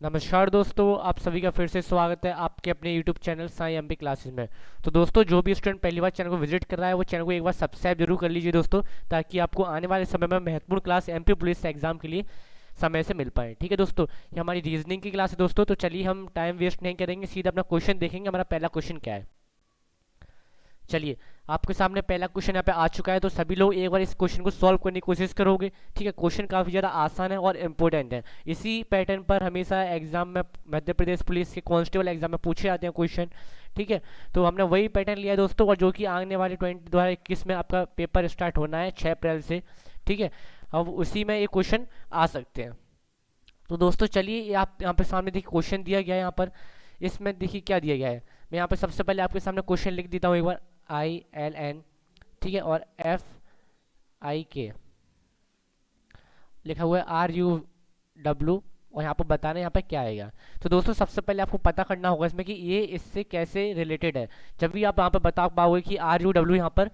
नमस्कार दोस्तों, आप सभी का फिर से स्वागत है आपके अपने YouTube channel Sai MP classes में। तो दोस्तों, जो भी स्टूडेंट पहली बार चैनल को विजिट कर रहा है वो चैनल को एक बार सब्सक्राइब जरूर कर लीजिए दोस्तों, ताकि आपको आने वाले समय में महत्वपूर्ण क्लास एमपी पुलिस एग्जाम के लिए समय से मिल पाए। ठीक है दोस्तों, ये हमारी रीजनिंग की क्लास है दोस्तों। तो चलिए हम टाइम वेस्ट नहीं करेंगे, सीधा अपना क्वेश्चन देखेंगे। हमारा पहला क्वेश्चन क्या है, चलिए आपके सामने पहला क्वेश्चन यहाँ पे आ चुका है। तो सभी लोग एक बार इस क्वेश्चन को सॉल्व करने की कोशिश करोगे। ठीक है, क्वेश्चन काफ़ी ज़्यादा आसान है और इम्पोर्टेंट है। इसी पैटर्न पर हमेशा एग्जाम में, मध्य प्रदेश पुलिस के कांस्टेबल एग्जाम में पूछे जाते हैं क्वेश्चन। ठीक है, तो हमने वही पैटर्न लिया है दोस्तों, और जो कि आने वाले 2021 में आपका पेपर स्टार्ट होना है 6 अप्रैल से। ठीक है, अब उसी में ये क्वेश्चन आ सकते हैं। तो दोस्तों चलिए, ये आप यहाँ पे सामने देखिए क्वेश्चन दिया गया है। यहाँ पर इसमें देखिए क्या दिया गया है। मैं यहाँ पे सबसे पहले आपके सामने क्वेश्चन लिख देता हूँ एक बार। ILN, ठीक है, और FIK लिखा हुआ है, RUW, और यहाँ पर बताना है यहाँ पे क्या आएगा। तो दोस्तों सबसे पहले आपको पता करना होगा इसमें कि ये इससे कैसे रिलेटेड है। जब भी आप यहाँ पर बता पाओगे कि RUW यहाँ पर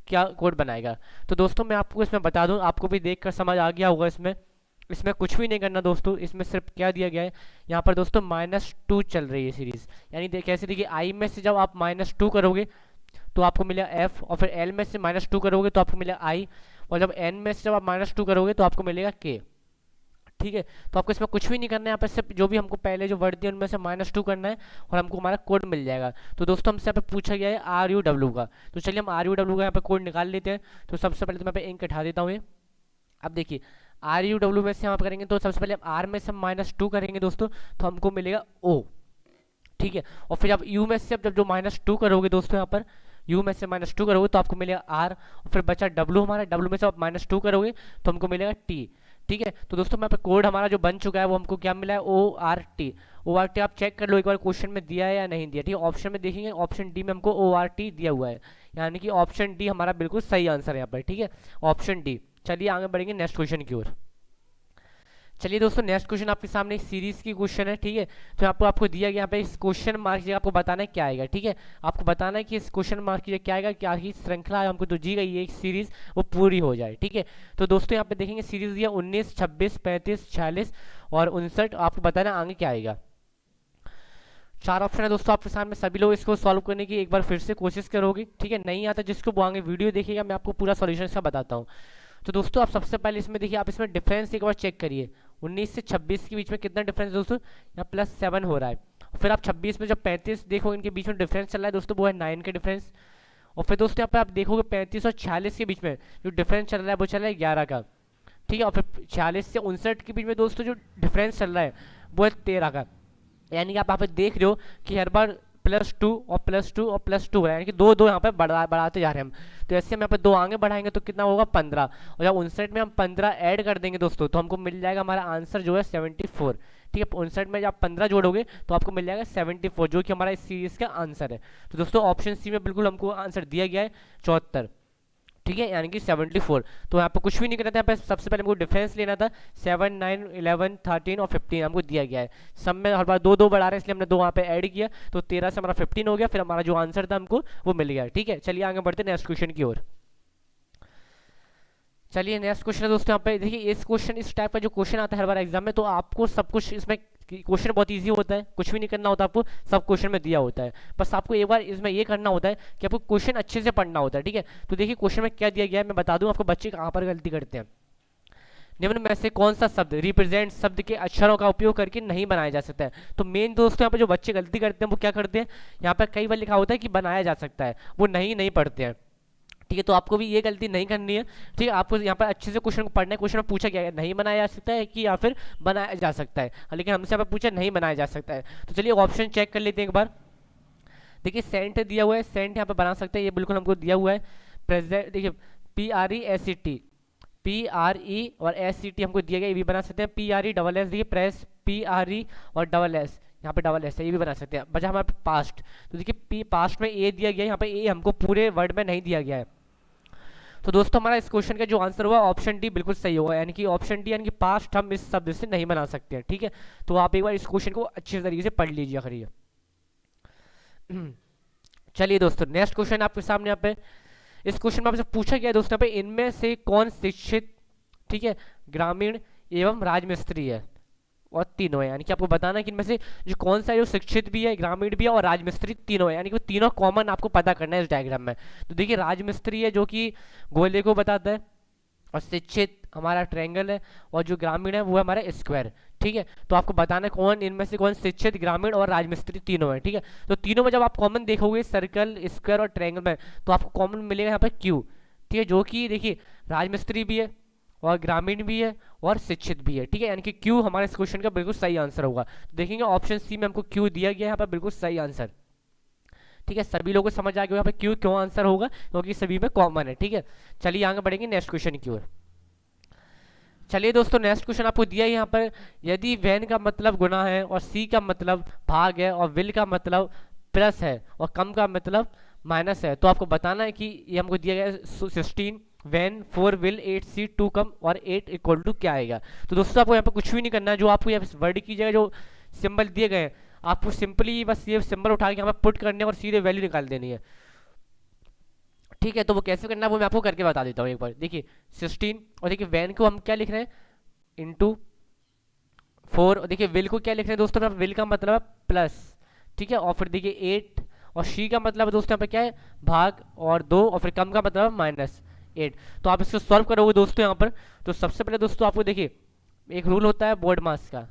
क्या कोड बनाएगा। तो दोस्तों मैं आपको इसमें बता दूं, आपको भी देख कर समझ आ गया होगा। इसमें इसमें कुछ भी नहीं करना दोस्तों। इसमें सिर्फ क्या दिया गया है, यहाँ पर दोस्तों -2 चल रही है सीरीज। यानी कैसे देखिए, आई में से जब आप -2 करोगे तो आपको मिलेगा एफ, और फिर एल में से -2 करोगे तो आपको मिलेगा आई, और जब एन में से जब आप -2 करोगे तो आपको मिलेगा के। ठीक है, तो आपको इसमें कुछ भी नहीं करना है। यहाँ पर सिर्फ जो भी हमको पहले जो वर्ड दिए उनमें से -2 करना है और हमको हमारा कोड मिल जाएगा। तो दोस्तों हमसे यहाँ पे पूछा गया है RUW का। तो चलिए हम RUW का यहाँ पे कोड निकाल लेते हैं। तो सबसे पहले तो मैं यहाँ पे इंक हटा देता हूँ ये। अब देखिए, RUW में से हम करेंगे तो सबसे पहले आर में से हम -2 करेंगे दोस्तों, तो हमको मिलेगा O। ठीक है, और फिर आप यू में से जब जो -2 करोगे दोस्तों, यहाँ पर यू में से -2 करोगे तो आपको मिलेगा आर, और फिर बचा डब्लू। हमारा डब्लू में से आप -2 करोगे तो हमको मिलेगा टी। ठीक है, तो दोस्तों मैं पे कोड हमारा जो बन चुका है वो हमको क्या मिला है, ORT। ORT आप चेक कर लो एक बार क्वेश्चन में दिया है या नहीं दिया। ठीक है, ऑप्शन में देखेंगे, ऑप्शन डी में हमको ORT दिया हुआ है, यानी कि ऑप्शन डी हमारा बिल्कुल सही आंसर है यहाँ पर। ठीक है, ऑप्शन डी। चलिए आगे बढ़ेंगे नेक्स्ट क्वेश्चन की ओर। चलिए दोस्तों, नेक्स्ट क्वेश्चन आपके सामने एक सीरीज की क्वेश्चन है। ठीक है, तो यहाँ पर आपको दिया गया, यहाँ पे इस क्वेश्चन मार्क की जगह आपको बताना है क्या आएगा। ठीक है, आपको बताना है कि इस क्वेश्चन मार्क की जगह क्या आएगा, क्या ही श्रृंखला हमको तो दी गई है एक सीरीज, वो पूरी हो जाए। ठीक है, तो दोस्तों यहाँ पे देखेंगे सीरीज दिया 19, 26, 35, 46 और 59। आपको बताना आगे क्या आएगा। 4 ऑप्शन है दोस्तों आपके सामने, सभी लोग इसको सॉल्व करने की एक बार फिर से कोशिश करोगे। ठीक है, नहीं आता जिसको वो आगे वीडियो देखिएगा, मैं आपको पूरा सॉल्यूशन इसका बताता हूँ। तो दोस्तों आप सबसे पहले इसमें देखिए, आप इसमें डिफरेंस एक बार चेक करिए। 19 से 26 के बीच में कितना डिफरेंस है दोस्तों, यहाँ +7 हो रहा है। फिर आप 26 में जब 35 देखो, इनके बीच में डिफरेंस चल रहा है दोस्तों, वो है 9 का डिफरेंस। और फिर दोस्तों यहाँ पे आप देखोगे 35 और 46 के बीच में जो डिफरेंस चल रहा है वो चल रहा है 11 का। ठीक है, और फिर 46 से 59 के बीच में दोस्तों जो डिफरेंस चल रहा है वो है 13 का। यानी कि आप यहाँ पे देख रहे हो कि हर बार +2 और +2 और +2 है, यानी कि दो दो यहाँ पे बढ़ाते जा रहे हैं हम। तो ऐसे हम यहाँ पे दो आगे बढ़ाएंगे तो कितना होगा, 15। और जब 59 में हम 15 ऐड कर देंगे दोस्तों, तो हमको मिल जाएगा हमारा आंसर जो है 74। ठीक है, 59 में जब आप 15 जोड़ोगे तो आपको मिल जाएगा 74, जो कि हमारा इस सीरीज का आंसर है। तो दोस्तों ऑप्शन सी में बिल्कुल हमको आंसर दिया गया है 74। ठीक है, यानी कि 74। तो यहाँ पे कुछ भी नहीं करना था, यहाँ पे सबसे पहले हमको डिफरेंस लेना था। 7, 9, 11, 13 और 15 हमको दिया गया है। सब में हर बार दो दो बढ़ा रहे हैं, इसलिए हमने दो वहाँ पे ऐड किया, तो 13 से हमारा 15 हो गया। फिर हमारा जो आंसर था हमको वो मिल गया। ठीक है, चलिए आगे बढ़ते हैं नेक्स्ट क्वेश्चन की ओर। चलिए नेक्स्ट क्वेश्चन है दोस्तों, यहाँ पे देखिए इस क्वेश्चन, इस टाइप का जो क्वेश्चन आता है हर बार एग्जाम में, तो आपको सब कुछ इसमें, क्वेश्चन बहुत इजी होता है, कुछ भी नहीं करना होता आपको, सब क्वेश्चन में दिया होता है। बस आपको एक बार इसमें ये करना होता है कि आपको क्वेश्चन अच्छे से पढ़ना होता है। ठीक है, तो देखिए क्वेश्चन में क्या दिया गया है, मैं बता दूं आपको बच्चे कहाँ पर गलती करते हैं। निम्न में से कौन सा शब्द रिप्रेजेंट शब्द के अक्षरों का उपयोग करके नहीं बनाया जा सकता है। तो मेन दोस्तों यहाँ पे जो बच्चे गलती करते हैं वो क्या करते हैं, यहाँ पर कई बार लिखा होता है कि बनाया जा सकता है, वो नहीं पढ़ते हैं। ठीक है, तो आपको भी ये गलती नहीं करनी है। ठीक है, आपको यहाँ पर अच्छे से क्वेश्चन को पढ़ना है। क्वेश्चन में पूछा गया है नहीं बनाया जा सकता है कि या फिर बनाया जा सकता है, लेकिन हमसे यहाँ पर पूछा नहीं बनाया जा सकता है। तो चलिए ऑप्शन चेक कर लेते हैं एक बार। देखिए सेंट दिया हुआ है, सेंट यहाँ पे बना सकते हैं, ये बिल्कुल हमको दिया हुआ है। प्रेजेंट देखिए, PRESCT, PRE और SCT हमको दिया गया, ये भी बना सकते हैं। PRESS देखिए, प्रेस, PRE और SS, यहाँ पे SS है, ये भी बना सकते हैं। बचा हमारे पास्ट, तो देखिए पास्ट में ए दिया गया है, यहाँ पे ए हमको पूरे वर्ड में नहीं दिया गया है। तो दोस्तों हमारा इस क्वेश्चन का जो आंसर हुआ ऑप्शन डी बिल्कुल सही होगा, यानी कि ऑप्शन डी, यानी कि पास्ट हम इस शब्द से नहीं बना सकते हैं। ठीक है, तो आप एक बार इस क्वेश्चन को अच्छे तरीके से पढ़ लीजिए करिए। चलिए दोस्तों नेक्स्ट क्वेश्चन आपके सामने यहाँ पे, इस क्वेश्चन में आपसे पूछा गया है दोस्तों यहाँ पे, इनमें से कौन शिक्षित, ठीक है, ग्रामीण एवं राजमिस्त्री है। और तीनों है, यानी कि आपको बताना है कि इनमें से जो कौन सा है, जो शिक्षित भी है, ग्रामीण भी है और राजमिस्त्री तीनों है, यानी कि वो तीनों कॉमन आपको पता करना है इस डायग्राम में। तो देखिए राजमिस्त्री है जो कि गोले को बताता है, और शिक्षित हमारा ट्रायंगल है, और जो ग्रामीण है वो है हमारा स्क्वायर। ठीक है, तो आपको बताना है कौन इनमें से कौन शिक्षित, ग्रामीण और राजमिस्त्री तीनों है। ठीक है, तो तीनों में जब आप कॉमन देखोगे सर्कल, स्क्वायर और ट्रायंगल में, तो आपको कॉमन मिलेगा यहाँ पर क्यू। ठीक है, जो कि देखिए राजमिस्त्री भी है और ग्रामीण भी है और शिक्षित भी है। ठीक है, यानी कि क्यू हमारे इस क्वेश्चन का बिल्कुल सही आंसर होगा। तो देखेंगे ऑप्शन सी में हमको क्यू दिया गया है यहाँ पर बिल्कुल सही आंसर। ठीक है, सभी लोगों को समझ आ गया यहाँ पे क्यू क्यों आंसर होगा, क्योंकि सभी में कॉमन है। ठीक है, चलिए आगे बढ़ेंगे नेक्स्ट क्वेश्चन की ओर। चलिए दोस्तों, नेक्स्ट क्वेश्चन आपको दिया है यहाँ पर, यदि वैन का मतलब गुना है और सी का मतलब भाग है और विल का मतलब प्लस है और कम का मतलब माइनस है, तो आपको बताना है कि ये हमको दिया गया है 16 वैन 4 विल 8 सी 2 कम और 8 इक्वल टू क्या आएगा। तो दोस्तों आपको यहाँ पर कुछ भी नहीं करना है, जो आपको यहाँ वर्ड की जगह जो सिंबल दिए गए हैं, आपको सिंपली बस ये सिंबल उठा के यहाँ पर पुट करने और सीधे वैल्यू निकाल देनी है। ठीक है, तो वो कैसे करना है वो मैं आपको करके बता देता हूँ एक बार। देखिए 16, और देखिए वैन को हम क्या लिख रहे हैं, इंटू 4, और देखिए विल को क्या लिख रहे हैं दोस्तों, विल का मतलब है प्लस। ठीक है, और फिर देखिए 8, और शी का मतलब है दोस्तों यहाँ पे क्या है, भाग, और 2, और फिर कम का मतलब है -8। तो आप इसको सॉल्व करोगे दोस्तों यहाँ पर। तो सबसे पहले दोस्तों आपको देखिए एक रूल होता है बोर्ड मास का,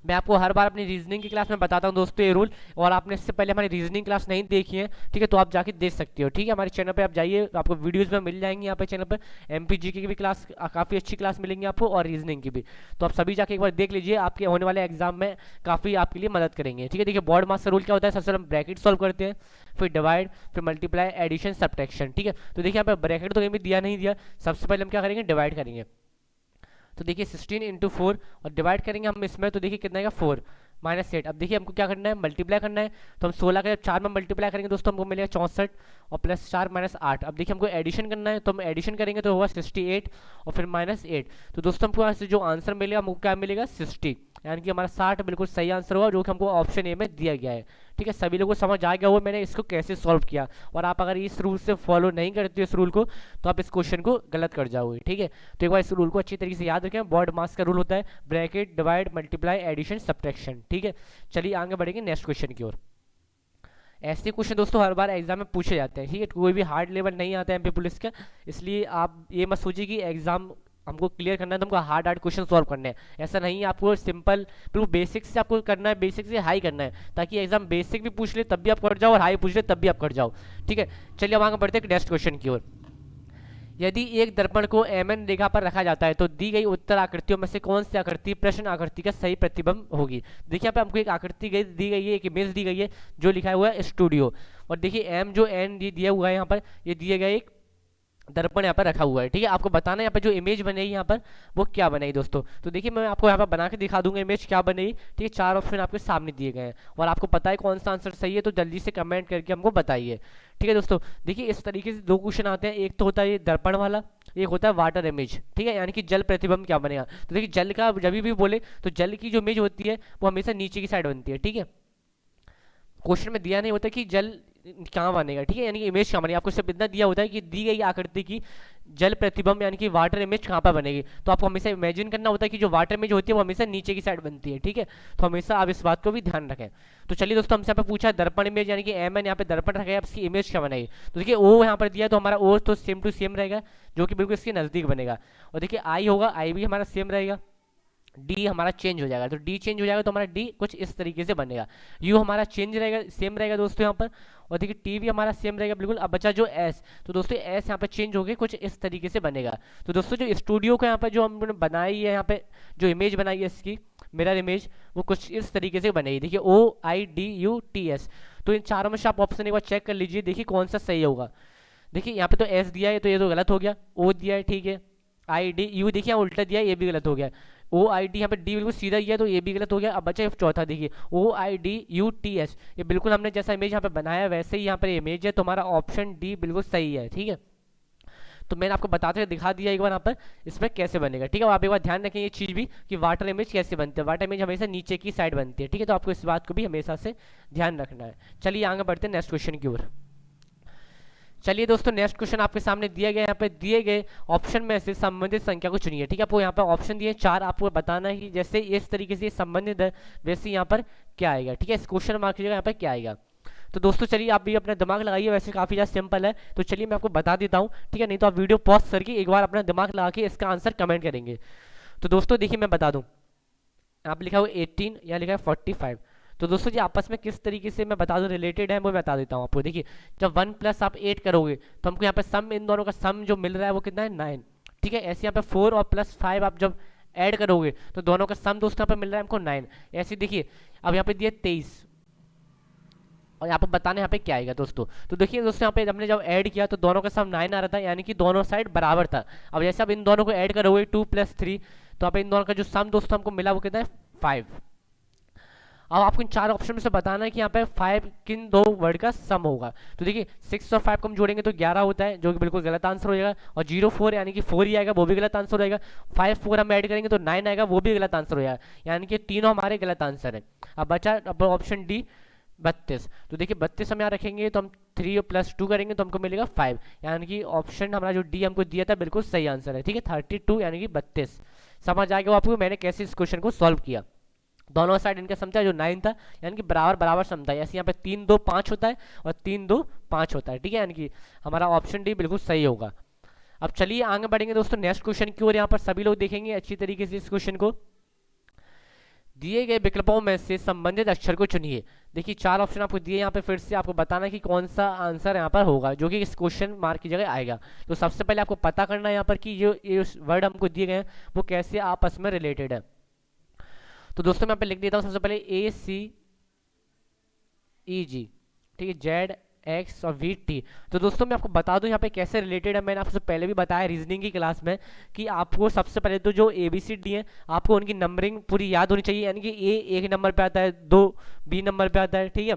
मैं आपको हर बार अपनी रीजनिंग की क्लास में बताता हूँ दोस्तों ये रूल, और आपने इससे पहले हमारी रीजनिंग क्लास नहीं देखी है, ठीक है, तो आप जाके देख सकते हो। ठीक है, हमारे चैनल पे आप जाइए, आपको वीडियोस में मिल जाएंगी यहाँ पे चैनल पर, MPG की भी क्लास काफ़ी अच्छी क्लास मिलेंगी आपको, और रीजनिंग की भी। तो आप सभी जाके एक बार देख लीजिए, आपके होने वाले एग्जाम में काफ़ी आपके लिए मदद करेंगे। ठीक है, देखिए बॉर्ड मास का रूल क्या होता है, सबसे पहले हम ब्रैकेट सॉल्व करते हैं, फिर डिवाइड, फिर मल्टीप्लाई, एडिशन, सब्ट्रैक्शन। ठीक है, तो देखिए यहाँ पे ब्रैकेट तो कहीं भी दिया नहीं दिया, सबसे पहले हम क्या करेंगे, डिवाइड करेंगे। तो देखिए 16 इंटू 4, और डिवाइड करेंगे हम इसमें, तो देखिए कितना आएगा 4 -8। अब देखिए हमको क्या करना है, मल्टीप्लाई करना है, तो हम 16 का जब 4 में मल्टीप्लाई करेंगे दोस्तों हमको मिलेगा 64, और +4 -8। अब देखिए हमको एडिशन करना है, तो हम एडिशन करेंगे तो होगा 68 और फिर -8। तो दोस्तों हमको यहाँ से जो आंसर मिलेगा हमको क्या मिलेगा 60, यानी कि हमारा 60 बिल्कुल सही आंसर होगा, जो कि हमको ऑप्शन ए में दिया गया है। ठीक है, सभी लोगों को समझ आ गया हुआ मैंने इसको कैसे सॉल्व किया, और आप अगर इस रूल से फॉलो नहीं करते हो इस रूल को, तो आप इस क्वेश्चन को गलत कर जाओगे। ठीक है, तो एक बार इस रूल को अच्छी तरीके से याद रखें, बॉर्ड मास का रूल होता है bracket, divide, multiply, addition, subtraction. ठीक है, चलिए आगे बढ़ेंगे नेक्स्ट क्वेश्चन की ओर। ऐसे क्वेश्चन दोस्तों हर बार एग्जाम में पूछे जाते हैं। ठीक है, कोई भी हार्ड लेवल नहीं आता है MP पुलिस का, इसलिए आप ये मत सोचिए कि एग्जाम हमको क्लियर करना है तो हमको हार्ड हार्ड क्वेश्चन सॉल्व करने हैं, ऐसा नहीं है। आपको सिंपल बिल्कुल बेसिक से आपको करना है, बेसिक से हाई करना है, ताकि एग्जाम बेसिक भी पूछ ले तब भी आप कर जाओ, और हाई पूछ ले तब भी आप कर जाओ। ठीक है, चलिए अब आगे बढ़ते हैं नेक्स्ट क्वेश्चन की ओर। यदि एक दर्पण को MN रेखा पर रखा जाता है तो दी गई उत्तर आकृतियों में से कौन सी आकृति प्रश्न आकृति का सही प्रतिबिंब होगी। देखिए यहाँ पे हमको एक आकृति दी गई है, एक इमेज दी गई है जो लिखा हुआ है स्टूडियो, और देखिए M जो N दिया हुआ है यहाँ पर, ये दिए गए एक दर्पण यहाँ पर रखा हुआ है। ठीक है, आपको बताना है यहाँ पर जो इमेज बनेगी यहाँ पर वो क्या बनेगी दोस्तों। तो देखिए मैं आपको यहाँ पर बना के दिखा दूंगा इमेज क्या बनेगी। ठीक है, 4 ऑप्शन आपके सामने दिए गए हैं, और आपको पता है कौन सा आंसर सही है, तो जल्दी से कमेंट करके हमको बताइए। ठीक है दोस्तों, देखिए इस तरीके से 2 क्वेश्चन आते हैं, एक तो होता है ये दर्पण वाला, एक होता है वाटर इमेज। ठीक है, यानी कि जल प्रतिबिंब क्या बनेगा। तो देखिए जल का जब भी बोले तो जल की जो इमेज होती है वो हमेशा नीचे की साइड बनती है। ठीक है, क्वेश्चन में दिया नहीं होता कि जल कहाँ बनेगा। ठीक है, यानी कि इमेज कहाँ बनेगी, आपको सिर्फ इतना दिया होता है कि दी गई आकृति की जल प्रतिबिंब यानी कि वाटर इमेज कहाँ पर बनेगी। तो आपको हमेशा इमेजिन करना होता है कि जो वाटर इमेज होती है वो हमेशा नीचे की साइड बनती है। ठीक है, तो हमेशा आप इस बात को भी ध्यान रखें। तो चलिए दोस्तों, हमसे यहाँ पे पूछा है दर्पण इमेज, यानी कि MN यहाँ पे दर्पण रखा है, इसकी इमेज क्या बनेगी। तो देखिए O यहाँ पर दिया, तो हमारा O तो सेम टू सेम रहेगा, जो कि बिल्कुल इसके नज़दीक बनेगा। और देखिए I होगा, I भी हमारा सेम रहेगा। डी हमारा चेंज हो जाएगा, तो डी चेंज हो जाएगा तो हमारा डी कुछ इस तरीके से बनेगा। यू हमारा चेंज रहेगा, सेम रहेगा दोस्तों यहाँ पर, और देखिए टी भी हमारा सेम रहेगा बिल्कुल। अब बचा जो एस, तो दोस्तों एस यहाँ पे चेंज हो गया, कुछ इस तरीके से बनेगा। तो दोस्तों जो स्टूडियो का यहाँ पे जो हमने बनाई है, यहाँ पे जो इमेज बनाई है इसकी मिरर इमेज, वो कुछ इस तरीके से बनेगी। देखिए OIDUTS, तो इन चारों में से आप ऑप्शन एक बार चेक कर लीजिए, देखिए कौन सा सही होगा। देखिए यहाँ पे तो एस दिया है तो ये तो गलत हो गया, ओ दिया है ठीक है, IDU देखिए यहाँ उल्टा दिया है, ये भी गलत हो गया। OID यहाँ पे डी बिल्कुल सीधा ही है तो ये भी गलत हो गया। अब बचा चौथा, देखिए OIDUTS, ये बिल्कुल हमने जैसा इमेज यहाँ पे बनाया वैसे ही यहाँ पर इमेज है, तो हमारा ऑप्शन डी बिल्कुल सही है। ठीक है, तो मैंने आपको बताते हुए दिखा दिया एक बार यहाँ पर इसमें कैसे बनेगा। ठीक है, आप एक बार ध्यान रखें ये चीज़ भी कि वाटर इमेज कैसे बनती है। वाटर इमेज हमेशा नीचे की साइड बनती है। ठीक है, तो आपको इस बात को भी हमेशा से ध्यान रखना है। चलिए आगे बढ़ते हैं नेक्स्ट क्वेश्चन की ओर। चलिए दोस्तों, नेक्स्ट क्वेश्चन आपके सामने दिया गया है। यहाँ पे दिए गए ऑप्शन में से संबंधित संख्या को चुनिए। ठीक है, आपको यहाँ पे ऑप्शन दिए 4, आपको बताना है कि जैसे इस तरीके से संबंधित है वैसे यहाँ पर क्या आएगा। ठीक है, इस क्वेश्चन मार्क कीजिएगा यहाँ पे क्या आएगा। तो दोस्तों चलिए, आप भी अपना दिमाग लगाइए, वैसे काफ़ी ज़्यादा सिंपल है। तो चलिए मैं आपको बता देता हूँ, ठीक है, नहीं तो आप वीडियो पॉज करके एक बार अपना दिमाग लगा के इसका आंसर कमेंट करेंगे। तो दोस्तों देखिए, मैं बता दूँ, आप लिखा हुआ 18, यहाँ लिखा है 45। तो दोस्तों जी आपस में किस तरीके से मैं बता दूं रिलेटेड है वो मैं बता देता हूँ आपको। देखिए, जब 1 प्लस आप 8 करोगे तो हमको यहाँ पे सम, इन दोनों का सम जो मिल रहा है वो कितना है 9। ठीक है, ऐसे यहाँ पे 4 और प्लस 5 आप जब ऐड करोगे तो दोनों का सम दोस्तों यहाँ पे मिल रहा है हमको 9। ऐसे देखिए, अब यहाँ पे दिया 23 और यहाँ पे बताने यहाँ पे क्या आएगा दोस्तों। तो देखिए दोस्तों, यहाँ पे हमने जब ऐड किया तो दोनों का सम 9 आ रहा था, यानी कि दोनों साइड बराबर था। अब जैसे आप इन दोनों को ऐड करोगे 2 + 3, तो आप इन दोनों का जो सम दोस्तों हमको मिला वो कितना है 5। अब आपको इन 4 ऑप्शन में से बताना है कि यहाँ पे 5 किन 2 वर्ड का सम होगा। तो देखिए 6 और 5 को हम जोड़ेंगे तो 11 होता है, जो कि बिल्कुल गलत आंसर हो जाएगा। और 0 4 यानी कि 4 ही आएगा, वो भी गलत आंसर हो जाएगा। 5 4 हम ऐड करेंगे तो 9 आएगा, वो भी गलत आंसर हो जाएगा, यानी कि तीनों हमारे गलत आंसर है। अब बचा अब ऑप्शन डी 32। तो देखिए 32 हम यहाँ रखेंगे तो हम 3 + 2 करेंगे तो हमको मिलेगा 5, यानी कि ऑप्शन हमारा जो डी हमको दिया था बिल्कुल सही आंसर है। ठीक है, 32 यानी कि 32। समझ आ गया आपको मैंने कैसे इस क्वेश्चन को सॉल्व किया। दोनों साइड इनका सम था जो 9 था, यानी कि बराबर बराबर सम था। ऐसे यहाँ पे 3 2 5 होता है और 3 2 5 होता है। ठीक है, यानी कि हमारा ऑप्शन डी बिल्कुल सही होगा। अब चलिए आगे बढ़ेंगे दोस्तों नेक्स्ट क्वेश्चन की ओर। यहाँ पर सभी लोग देखेंगे अच्छी तरीके से इस क्वेश्चन को। दिए गए विकल्पों में से संबंधित अक्षर को चुनिए। देखिए 4 ऑप्शन आपको दिए, यहाँ पे फिर से आपको बताना है कि कौन सा आंसर यहाँ पर होगा जो कि इस क्वेश्चन मार्क की जगह आएगा। तो सबसे पहले आपको पता करना है यहाँ पर कि ये वर्ड हमको दिए गए हैं वो कैसे आपस में रिलेटेड है। तो दोस्तों मैं यहाँ पे लिख देता हूँ सबसे पहले ACEG, ठीक है, ZX और VT। तो दोस्तों मैं आपको बता दूं यहाँ पे कैसे रिलेटेड है। मैंने आपसे पहले भी बताया रीजनिंग की क्लास में कि आपको सबसे पहले तो जो ABCD है आपको उनकी नंबरिंग पूरी याद होनी चाहिए, यानी कि A 1 नंबर पे आता है, 2 B नंबर पे आता है। ठीक है,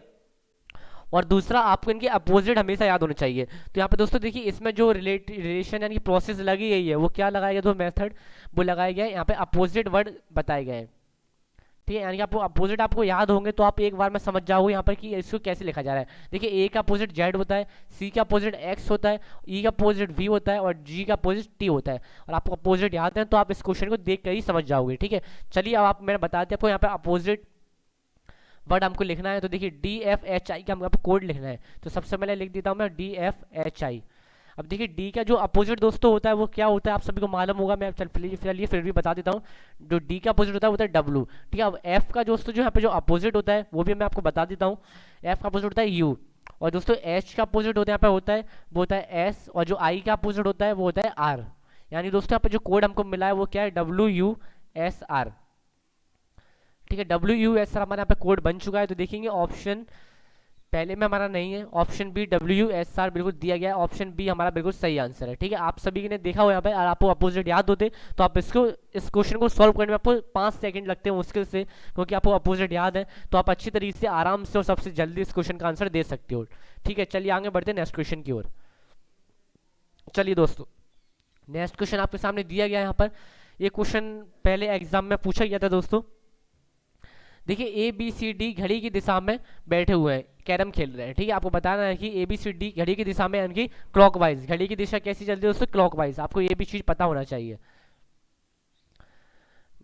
और दूसरा आपको इनके अपोजिट हमेशा याद होने चाहिए। तो यहाँ पे दोस्तों देखिए इसमें जो रिलेशन यानी कि प्रोसेस लगी गई है वो क्या लगाया गया, जो मेथड वो लगाया गया है, यहाँ पे अपोजिट वर्ड बताए गए हैं। ठीक है, यानी कि आपको अपोजिट आपको याद होंगे तो आप एक बार में समझ जाओगे यहाँ पर कि इसको कैसे लिखा जा रहा है। देखिए ए का अपोजिट जेड होता है, सी का अपोजिट एक्स होता है, ई का अपोजिट वी होता है और जी का अपोजिट टी होता है। और आपको अपोजिट याद है तो आप इस क्वेश्चन को देख कर ही समझ जाओगे। ठीक है, चलिए अब आप मैंने बता दिया आपको यहाँ पे अपोजिट वर्ड हमको लिखना है। तो देखिए DFHI का हमको कोड लिखना है। तो सबसे पहले लिख देता हूँ मैं DFHI। अब देखिए डी का जो अपोजिट दोस्तों होता है वो क्या होता है आप सभी को मालूम होगा, मैं चलिए फिर भी बता देता हूँ। जो डी का अपोजिट होता है वो होता है W। ठीक है, अब एफ का दोस्तों जो यहाँ पे जो अपोजिट होता है वो भी मैं आपको बता देता हूँ। एफ का अपोजिट होता है U, और दोस्तों एच का अपोजिट होता है यहाँ पे होता है वो होता है S, और जो आई का अपोजिट होता है वो होता है R। यानी दोस्तों यहाँ पे जो कोड हमको मिला है वो क्या है WUSR। ठीक है, WUSR हमारे यहाँ पे कोड बन चुका है। तो देखेंगे ऑप्शन पहले में हमारा नहीं है, ऑप्शन बी WUSR बिल्कुल दिया गया है, ऑप्शन बी हमारा बिल्कुल सही आंसर है। ठीक है, आप सभी ने देखा हो यहाँ पे, और आपको अपोजिट याद होते तो आप इस क्वेश्चन को सॉल्व करने में आपको 5 सेकंड लगते हैं मुश्किल से, क्योंकि आपको अपोजिट याद है तो आप अच्छी तरीके से आराम से और सबसे जल्दी इस क्वेश्चन का आंसर दे सकते हो। ठीक है, चलिए आगे बढ़ते हैं नेक्स्ट क्वेश्चन की ओर। चलिए दोस्तों नेक्स्ट क्वेश्चन आपके सामने दिया गया है। यहाँ पर ये क्वेश्चन पहले एग्जाम में पूछा गया था दोस्तों। देखिए ABCD घड़ी की दिशा में बैठे हुए हैं, कैरम खेल रहे हैं। ठीक है, आपको बताना है कि ABCD घड़ी की दिशा में, यानी कि क्लॉकवाइज। घड़ी की दिशा कैसी चलती है दोस्तों, क्लॉकवाइज। आपको ये भी चीज पता होना चाहिए।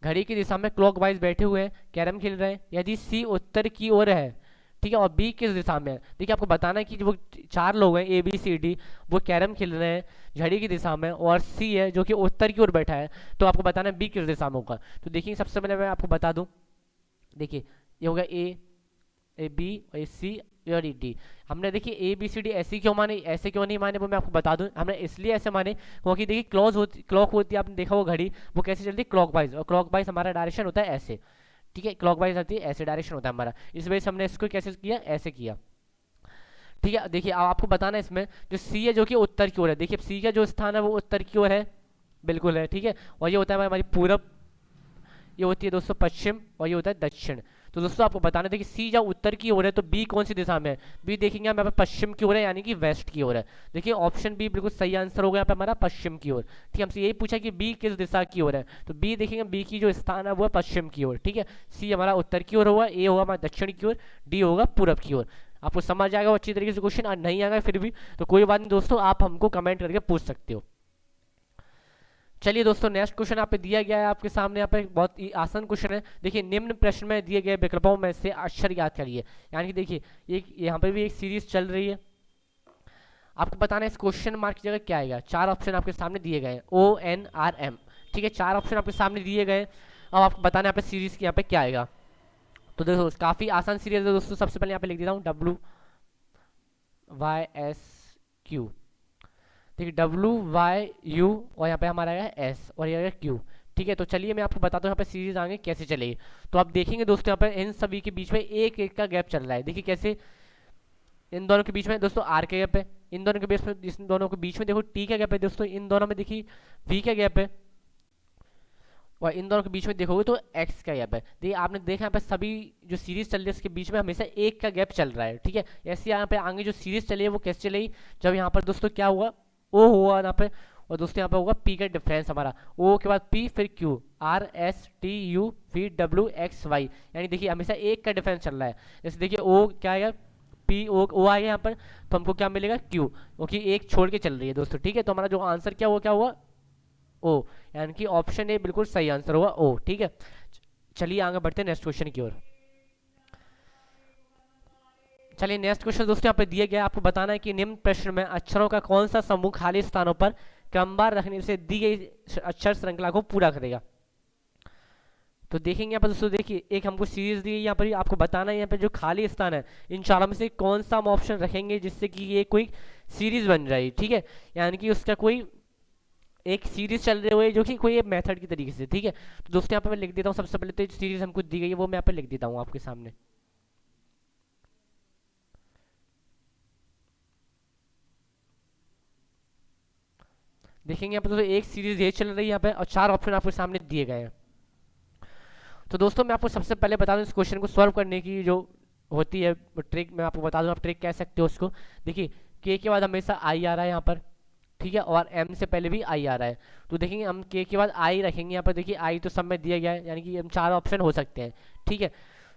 घड़ी की दिशा में क्लॉकवाइज बैठे हुए हैं, कैरम खेल रहे हैं। यदि C उत्तर की ओर है, ठीक है, और B किस दिशा में है। देखिए आपको बताना है कि जो 4 लोग हैं ABCD वो कैरम खेल रहे हैं घड़ी की दिशा में, और C है जो कि उत्तर की ओर बैठा है, तो आपको बताना है B किस दिशा में होगा। तो देखिए सबसे पहले मैं आपको बता दूं, देखिए ये होगा ए बी और ये सी और ये डी। हमने देखिए ABCD ऐसे क्यों माने, ऐसे क्यों नहीं माने वो मैं आपको बता दूं। हमने इसलिए ऐसे माने क्योंकि देखिए क्लॉक होती है, आपने देखा वो घड़ी वो कैसे चलती है क्लॉकवाइज, और क्लॉकवाइज हमारा डायरेक्शन होता है ऐसे। ठीक है, क्लॉकवाइज आती है ऐसे डायरेक्शन होता है हमारा, इस वजह से हमने इसको कैसे किया, ऐसे किया। ठीक है, देखिए अब आपको बताना है इसमें जो सी है जो कि उत्तर की ओर है। देखिए सी का जो स्थान है वो उत्तर की ओर है, बिल्कुल है। ठीक है, और ये होता है हमारी पूरब, ये होती है दोस्तों पश्चिम, और ये होता है दक्षिण। तो दोस्तों आपको बताना था कि सी जब उत्तर की ओर है तो बी कौन सी दिशा में है। बी देखेंगे हम यहाँ पे पश्चिम की ओर है, यानी कि वेस्ट की ओर है। देखिए ऑप्शन बी बिल्कुल सही आंसर होगा यहाँ पे हमारा पश्चिम की ओर। ठीक है, हमसे यही पूछा कि बी किस दिशा की ओर है, तो बी देखेंगे बी की जो स्थान है वो है पश्चिम की ओर। ठीक है, सी हमारा उत्तर की ओर होगा, ए होगा हमारा दक्षिण की ओर, डी होगा पूरब की ओर। आपको समझ आएगा वो अच्छी तरीके से क्वेश्चन, और नहीं आएगा फिर भी तो कोई बात नहीं दोस्तों, आप हमको कमेंट करके पूछ सकते हो। चलिए दोस्तों, नेक्स्ट क्वेश्चन यहाँ पे दिया गया है आपके सामने, यहाँ पे बहुत ही आसान क्वेश्चन है। देखिए, निम्न प्रश्न में दिए गए विकल्पों में से अक्षर याद करिए। यानी कि देखिए, एक यहाँ पे भी एक सीरीज चल रही है, आपको बताना है इस क्वेश्चन मार्क की जगह क्या आएगा। 4 ऑप्शन आपके सामने दिए गए हैं, ONRM। ठीक है, 4 ऑप्शन आपके सामने दिए गए। अब आपको बताना है यहाँ पे सीरीज की यहाँ पे क्या आएगा। तो देखो, काफ़ी आसान सीरीज है दोस्तों। सबसे पहले यहाँ पे लिख देता हूँ WYSQ। देखिए, WYU और यहाँ पे हमारा आएगा S और ये आएगा Q। ठीक है, तो चलिए मैं आपको बताता हूँ यहाँ पे सीरीज आगे कैसे चलेगी। तो आप देखेंगे दोस्तों, यहाँ पे इन सभी के बीच में एक एक का गैप चल रहा है। देखिए कैसे, इन दोनों के बीच में दोस्तों R का गैप है, इन दोनों के बीच में, इन दोनों के बीच में देखो T का गैप है दोस्तों, इन दोनों में देखिए V का गैप है, और इन दोनों के बीच में देखोगे तो X का गैप है। देखिए, आपने देखा यहाँ पे सभी जो सीरीज चल रही है उसके बीच में हमेशा एक का गैप चल रहा है। ठीक है, ऐसे यहाँ पे आगे जो सीरीज चली है वो कैसे चलेगी, जब यहाँ पर दोस्तों क्या हुआ, O हुआ यहाँ पे, और दोस्तों यहाँ पे होगा P का डिफरेंस हमारा, O के बाद P फिर Q, RSTU V W X Y। यानी देखिए हमेशा एक का डिफरेंस चल रहा है। जैसे देखिए O क्या आएगा, O आ गया यहाँ पर, तो हमको क्या मिलेगा Q, क्योंकि एक छोड़ के चल रही है दोस्तों। ठीक है, तो हमारा जो आंसर क्या हुआ O, यानी कि ऑप्शन ए बिल्कुल सही आंसर होगा O। ठीक है, चलिए आगे बढ़ते हैं नेक्स्ट क्वेश्चन की ओर। चलिए नेक्स्ट क्वेश्चन दोस्तों यहाँ पे दिया गया है, आपको बताना है कि निम्न प्रश्न में अक्षरों का कौन सा समूह खाली स्थानों पर क्रमवार रखने से दी गई अक्षर श्रृंखला को पूरा करेगा। तो देखेंगे यहाँ पर दोस्तों, देखिए एक हमको सीरीज दी है, यहाँ पर आपको बताना है यहाँ पे जो खाली स्थान है इन चारों में से कौन सा हम ऑप्शन रखेंगे जिससे कि ये कोई सीरीज बन जाए। ठीक है, यानी कि उसका कोई एक सीरीज चल रही है जो कि कोई मेथड की तरीके से। ठीक है, तो दोस्तों यहाँ पे मैं लिख देता हूँ, सबसे पहले तो सीरीज हमको दी गई है वो मैं यहाँ पे लिख देता हूँ आपके सामने। देखेंगे यहाँ पे दोस्तों एक सीरीज ये चल रही है यहाँ पे, और 4 ऑप्शन आपके सामने दिए गए हैं। तो दोस्तों मैं आपको सबसे पहले बता दूं, इस क्वेश्चन को सॉल्व करने की जो होती है ट्रिक, मैं आपको बता दूं, आप ट्रिक कह सकते हो उसको। देखिए, के बाद हमेशा आई आ रहा है यहाँ पर, ठीक है, और एम से पहले भी आई आ रहा है। तो देखेंगे हम के बाद आई रखेंगे यहाँ पर। देखिए आई तो सब में दिया गया है, यानी कि हम 4 ऑप्शन हो सकते हैं। ठीक है,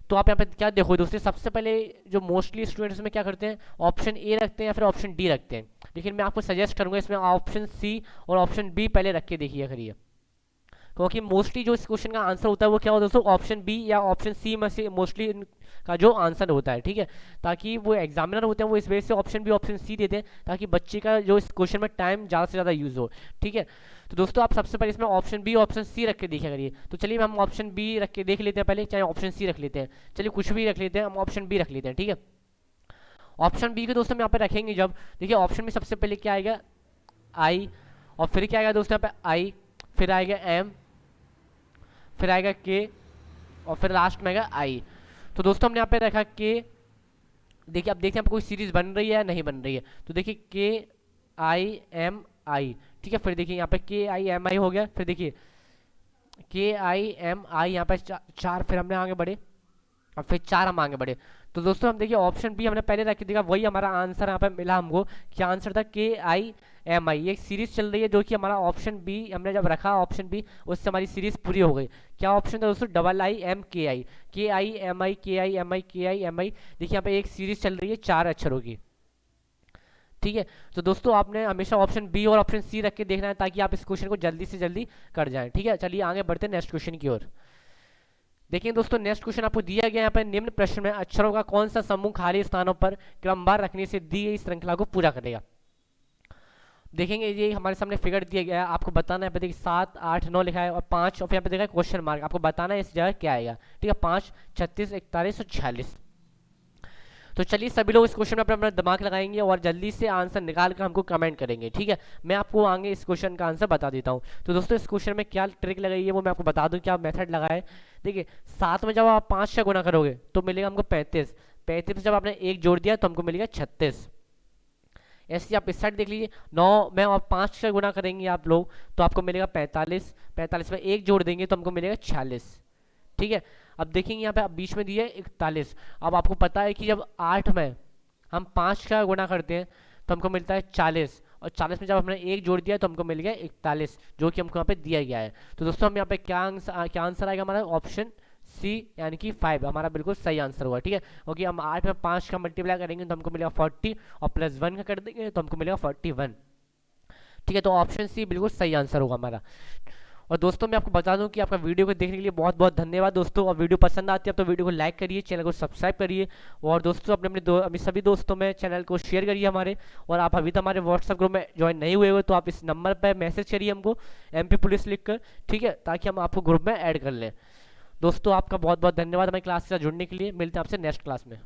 तो आप यहाँ पे क्या देखो दोस्तों, सबसे पहले जो मोस्टली स्टूडेंट्स में क्या करते हैं, ऑप्शन ए रखते हैं या फिर ऑप्शन डी रखते हैं। लेकिन मैं आपको सजेस्ट करूंगा इसमें ऑप्शन सी और ऑप्शन बी पहले रख के देखिए करिए, क्योंकि मोस्टली जो इस क्वेश्चन का आंसर होता है वो क्या होता है दोस्तों, ऑप्शन बी या ऑप्शन सी में से मोस्टली का जो आंसर होता है। ठीक है, ताकि वो एग्जामिनर होते हैं वो इस वजह से ऑप्शन बी ऑप्शन सी देते हैं, ताकि बच्चे का जो इस क्वेश्चन में टाइम ज़्यादा से ज़्यादा यूज़ हो। ठीक है, तो दोस्तों आप सबसे पहले इसमें ऑप्शन बी ऑप्शन सी रख के देखा करिए। तो चलिए हम ऑप्शन बी रख के देख लेते हैं पहले, चाहे ऑप्शन सी रख लेते हैं, चलिए कुछ भी रख लेते हैं, हम ऑप्शन बी रख लेते हैं। ठीक है, ऑप्शन बी के दोस्तों हम यहाँ पे रखेंगे जब, देखिए ऑप्शन में सबसे पहले क्या आएगा, आई, और फिर क्या आएगा दोस्तों यहाँ पे आई, फिर आएगा एम, फिर आएगा के, और फिर लास्ट में आएगा आई। तो दोस्तों हमने यहाँ पे रखा के। देखिए अब देखते हैं यहाँ पे कोई सीरीज बन रही है या नहीं बन रही है। तो देखिए के आई एम आई, ठीक है, फिर देखिए यहाँ पे के आई एम आई हो गया, फिर देखिए के आई एम आई, यहाँ पे चार, फिर हमने आगे बढ़े और फिर 4 हम आगे बढ़े। तो दोस्तों हम देखिए ऑप्शन बी हमने पहले रख के देखा, वही हमारा आंसर यहाँ पे मिला हमको। क्या आंसर था, के आई एम आई। ये एक सीरीज चल रही है जो कि हमारा ऑप्शन बी हमने जब रखा ऑप्शन बी, उससे हमारी सीरीज पूरी हो गई। क्या ऑप्शन था दोस्तों, डबल आई एम के आई, के आई एम आई, के आई एम आई, के आई एम आई। देखिए यहाँ पे एक सीरीज चल रही है 4 अक्षरों की। ठीक है, तो दोस्तों आपने हमेशा ऑप्शन बी और ऑप्शन सी रख के देखना है, ताकि आप इस क्वेश्चन को जल्दी से जल्दी कर जाएं। ठीक है, चलिए आगे बढ़ते हैं नेक्स्ट क्वेश्चन की ओर। देखिए दोस्तों नेक्स्ट क्वेश्चन आपको दिया गया यहाँ पर, निम्न प्रश्न में अक्षरों का कौन सा समूह खाली स्थानों पर क्रमवार रखने से दी गई श्रृंखला को पूरा करेगा। देखेंगे ये हमारे सामने फिगर दिया गया है, आपको बताना है। देखिए 7 8 9 लिखा है और 5, और फिर यहाँ पे देखा है क्वेश्चन मार्क, आपको बताना है इस जगह क्या आएगा। ठीक है, 5 36 41 और 46। तो चलिए सभी लोग इस क्वेश्चन में अपना अपना दिमाग लगाएंगे और जल्दी से आंसर निकाल कर हमको कमेंट करेंगे। ठीक है, मैं आपको आगे इस क्वेश्चन का आंसर बता देता हूँ। तो दोस्तों इस क्वेश्चन में क्या ट्रिक लगाई है वो मैं आपको बता दूँ, क्या मेथड लगा है। देखिए 7 में जब आप 5 से गुना करोगे तो मिलेगा हमको 35, 35 में जब आपने 1 जोड़ दिया तो हमको मिलेगा 36। ऐसे आप इस साइड देख लीजिए, 9 में आप 5 से गुना करेंगे आप लोग तो आपको मिलेगा 45, 45 में 1 जोड़ देंगे तो हमको मिलेगा 46। ठीक है, अब देखेंगे यहाँ पे अब बीच में दिया है 41। अब आपको पता है कि जब 8 में हम 5 का गुणा करते हैं तो हमको मिलता है 40, और 40 में जब हमने 1 जोड़ दिया तो हमको मिल गया 41, जो कि हमको यहाँ पे दिया गया है। तो दोस्तों हम यहाँ पे क्या आंसर आएगा हमारा, ऑप्शन सी यानी कि 5 हमारा बिल्कुल सही आंसर हुआ, ठीक है। ओके, हम 8 में 5 का मल्टीप्लाई करेंगे तो हमको मिलेगा 40 और प्लस 1 का कर देंगे तो हमको मिलेगा 41, ठीक है। तो ऑप्शन सी बिल्कुल सही आंसर होगा हमारा। और दोस्तों मैं आपको बता दूं कि आपका वीडियो को देखने के लिए बहुत बहुत धन्यवाद दोस्तों। और वीडियो पसंद आती है तो वीडियो को लाइक करिए, चैनल को सब्सक्राइब करिए, और दोस्तों अपने अपने सभी दोस्तों में चैनल को शेयर करिए हमारे। और आप अभी तक हमारे व्हाट्सएप ग्रुप में ज्वाइन नहीं हुए हो तो आप इस नंबर पर मैसेज करिए हमको MP पुलिस लिख कर, ठीक है, ताकि हम आपको ग्रुप में ऐड कर लें। दोस्तों आपका बहुत बहुत धन्यवाद हमारी क्लास के साथ जुड़ने के लिए। मिलते हैं आपसे नेक्स्ट क्लास में।